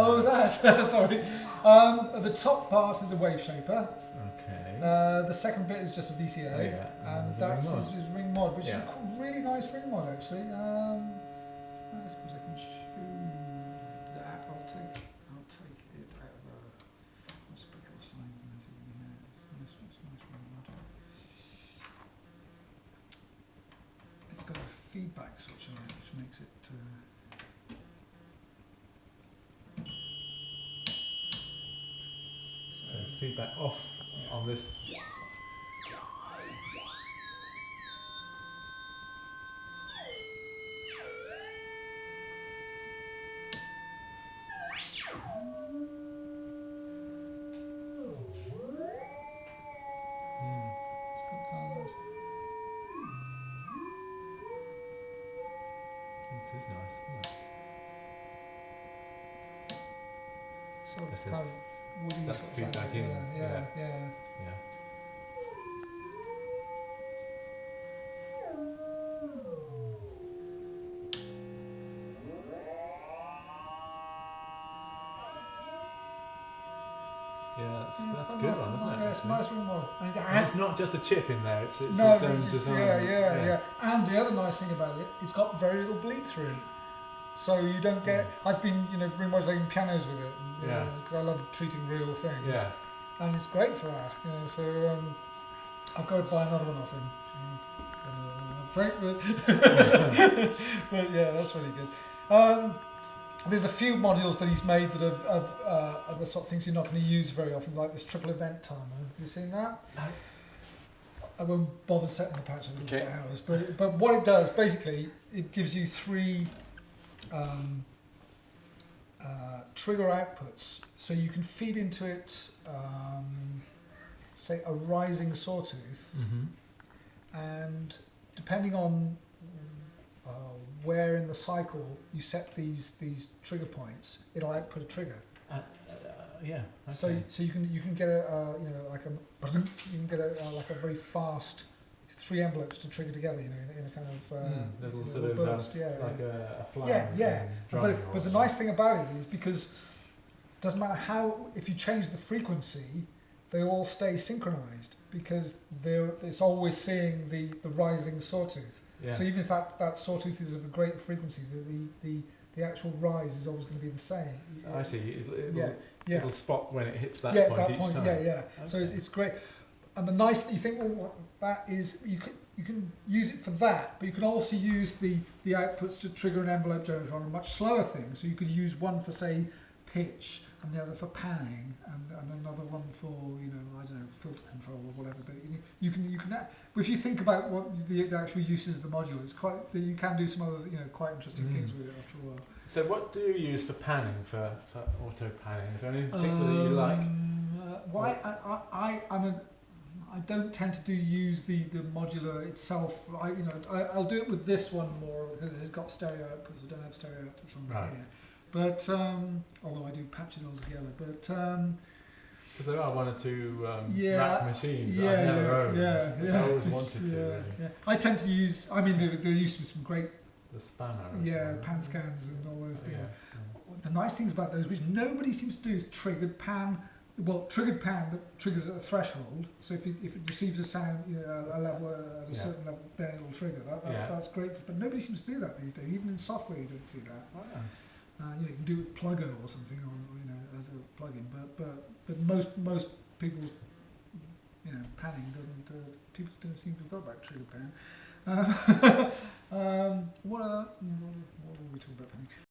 Oh, that. Sorry. The top part is a wave shaper. Okay. The second bit is just a VCA, Oh, yeah. and that's his ring mod, which is a really nice ring mod actually. I suppose I can choose that. I'll take it out of I'll just put a couple of signs in there so we can hear it. It's a nice ring mod. It's got a feedback switch on it, which makes it. So feedback off on this. It is nice, isn't it? Sort of kind of woody. That's sort of feedback sound. in. Yeah. Yeah, that's a good one, isn't it? Yeah, it's a nice ring mod. And it's not just a chip in there, it's its no, own design. Yeah. And the other nice thing about it, it's got very little bleed through. So you don't get. I've been, ring modulating pianos with it, because I love treating real things. Yeah. And it's great for that. So I'll go buy another one off him. But yeah, that's really good. There's a few modules that he's made that are the sort of things you're not going to use very often, like this triple event timer. Have you seen that? No. I won't bother setting the patch over hours, but what it does, basically, it gives you three trigger outputs, so you can feed into it, say, a rising sawtooth, and depending on where in the cycle you set these trigger points, it'll output a trigger. Yeah. Okay. So you can get a like a very fast 3 envelopes to trigger together, in a kind of little sort of burst, like a flower. Yeah. But the nice thing about it is, because it doesn't matter if you change the frequency, they all stay synchronized, because it's always seeing the rising sawtooth. Yeah. So even if that sawtooth is of a great frequency, the actual rise is always going to be the same. I see. It'll spot when it hits that point that each point, time. Yeah. Okay. So it's great. And the nice thing, you think, well, that is, you can use it for that, but you can also use the outputs to trigger an envelope generator on a much slower thing. So you could use one for, say, pitch, and the other for panning, and another one for, I don't know, filter control or whatever. But you can if you think about what the actual uses of the module, it's quite, you can do some other, quite interesting things with it after a while. So what do you use for panning, for auto panning? Is there anything particular that you like? I don't tend to use the modular itself. I'll do it with this one more, because this has got stereo outputs. I don't have stereo outputs on here. But although I do patch it all together, but because there are one or two rack machines that I've never owned, which I always wanted to. Really. Yeah. I tend to use. I mean, there used to be some great. The spanner. Pan scans and all those things. The nice things about those, which nobody seems to do, is triggered pan. Well, triggered pan that triggers at a threshold. So if it receives a sound, a level at a certain level, then it'll trigger. That's great. But nobody seems to do that these days. Even in software, you don't see that. Oh, yeah. You can do it pluggo or something, as a plugin. But most people's panning doesn't. People don't seem to have got back triggered pan. What